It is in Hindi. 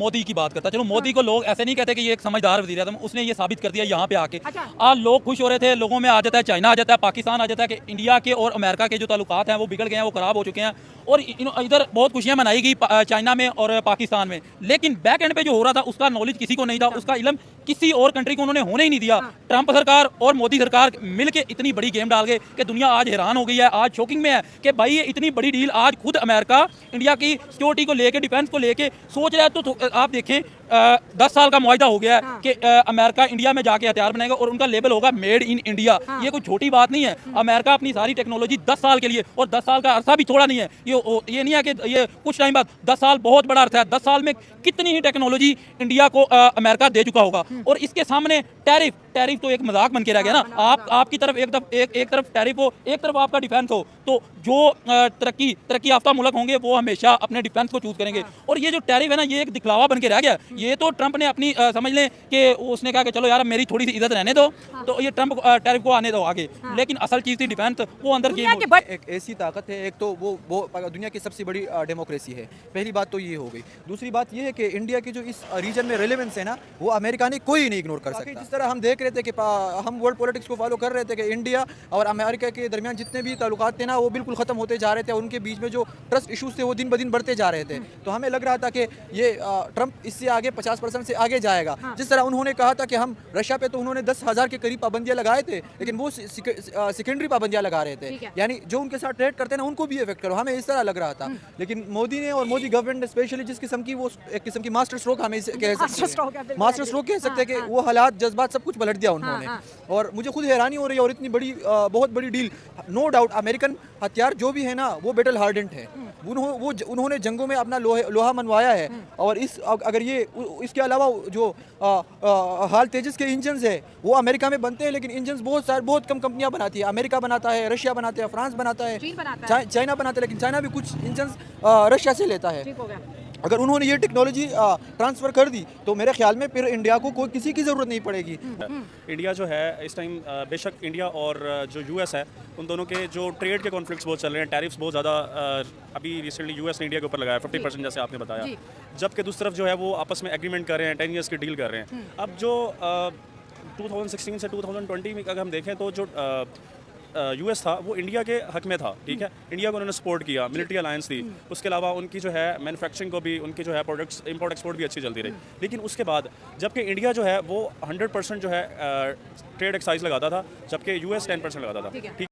मोदी की बात करता है। चलो मोदी को लोग ऐसे नहीं कहते कि ये एक समझदार वज़ीर आज़म, उसने ये साबित कर दिया यहाँ पे आके। आज लोग खुश हो रहे थे, लोगों में आ जाता है चाइना आ जाता है, पाकिस्तान आ जाता है कि इंडिया के और अमेरिका के जो ताल्लुकात हैं वो बिगड़ गए हैं, वो ख़राब हो चुके हैं। और इधर बहुत खुशियाँ मनाई गई चाइना में और पाकिस्तान में, लेकिन बैक एंड पे जो हो रहा था उसका नॉलेज किसी को नहीं था, उसका इल्म किसी और कंट्री को उन्होंने होने ही नहीं दिया। ट्रंप सरकार और मोदी सरकार मिलके इतनी बड़ी गेम डाल गए कि दुनिया आज हैरान हो गई है, आज शॉकिंग में है कि भाई ये इतनी बड़ी डील आज खुद अमेरिका इंडिया की सिक्योरिटी को लेके, डिफेंस को लेके सोच रहा है। तो आप देखें 10 साल का मुआहदा हो गया है कि अमेरिका इंडिया में जाके हथियार बनाएगा और उनका लेबल होगा मेड इन इंडिया। ये कोई छोटी बात नहीं है। अमेरिका अपनी सारी टेक्नोलॉजी 10 साल के लिए, और 10 साल का अरसा भी थोड़ा नहीं है, ये नहीं है कि ये कुछ टाइम बाद, 10 साल बहुत बड़ा अर्थ है। 10 साल में कितनी ही टेक्नोलॉजी इंडिया को अमेरिका दे चुका होगा। और इसके सामने टैरिफ तो एक मजाक बन के रह गया ना। आपकी तरफ एक तरफ टैरिफ हो, एक तरफ आपका डिफेंस हो, तो जो तरक्की याफ्ता मुल्क होंगे वो हमेशा अपने डिफेंस को चूज करेंगे। और ये जो टैरिफ है ना, ये एक दिखलावा बन के रह गया। ये तो ट्रंप ने अपनी समझ लें कि उसने कहा कि चलो यार मेरी थोड़ी सी इज्जत रहने दो, तो ये ट्रंप टैरिफ को आने दो आगे। लेकिन असल चीज़ थी डिफेंस, वो अंदर गेम। एक ऐसी ताकत है, एक तो वो दुनिया की सबसे बड़ी डेमोक्रेसी है। पहली बात तो ये हो गई। दूसरी बात ये है कि इंडिया की जो इस रीजन में रेलेवेंस है ना, वो अमेरिका ने कोई नहीं इग्नोर कर सकता। जिस तरह हम देख रहे थे कि हम वर्ल्ड पॉलिटिक्स को फॉलो कर रहे थे कि इंडिया और अमेरिका के दरमियान जितने भी ताल्लुकात थे ना, वो बिल्कुल खत्म होते जा रहे थे। उनके बीच में जो ट्रस्ट इशूज थे वो दिन ब दिन बढ़ते जा रहे थे। तो हमें लग रहा था कि ये ट्रंप इससे आगे 50% से आगे जाएगा। जिस तरह उन्होंने कहा था कि हम रशिया पे, तो उन्होंने 10,000 के करीब पाबंदियां लगाए थे, लेकिन वो सेकेंडरी पाबंदियां लगा रहे थे, यानी जो उनके साथ ट्रेड करते हैं ना उनको भी इफेक्ट करो। हमें इस तरह लग रहा था। लेकिन मोदी ने और मोदी गवर्नमेंट ने स्पेशली जिस किस्म की, वो एक किस्म की मास्टर स्ट्रोक हमें कह सकते हैं कि वो हालात, जज्बात सब कुछ पलट दिया उन्होंने। और मुझे खुद हैरानी हो रही है। और इतनी बड़ी बहुत बड़ी डील, नो डाउट अमेरिकन हथियार जो भी है ना वो बैटल हार्डेंड है। उन्होंने जंगों में अपना लोहा मनवाया है। और अगर ये इसके अलावा जो हाल तेजस के इंजन्स है वो अमेरिका में बनते हैं, लेकिन इंजन्स बहुत कम कंपनियां बनाती है। अमेरिका बनाता है, रशिया बनाता है, फ्रांस बनाता है, चाइना बनाता है, लेकिन चाइना भी कुछ इंजन्स रशिया से लेता है। अगर उन्होंने ये टेक्नोलॉजी ट्रांसफ़र कर दी तो मेरे ख्याल में फिर इंडिया को कोई किसी की ज़रूरत नहीं पड़ेगी। इंडिया जो है इस टाइम, बेशक इंडिया और जो यूएस है, उन दोनों के जो ट्रेड के कॉन्फ्लिक्ट्स बहुत चल रहे हैं, टैरिफ्स बहुत ज़्यादा अभी रिसेंटली यूएस ने इंडिया के ऊपर लगाया 50%, जैसे आपने बताया। जबकि दूसरी तरफ जो है वो आपस में एग्रीमेंट कर रहे हैं, 10 ईयर्स की डील कर रहे हैं। अब जो 2016 से 2020 में अगर हम देखें तो जो यूएस था वो इंडिया के हक में था, ठीक है। इंडिया को उन्होंने सपोर्ट किया, मिलिट्री अलायंस थी। उसके अलावा उनकी जो है मैन्युफैक्चरिंग को भी, उनकी जो है प्रोडक्ट्स इंपोर्ट एक्सपोर्ट भी अच्छी चलती रही। लेकिन उसके बाद जबकि इंडिया जो है वो 100% जो है ट्रेड एक्साइज लगाता था, जबकि यूएस 10% लगाता था, ठीक।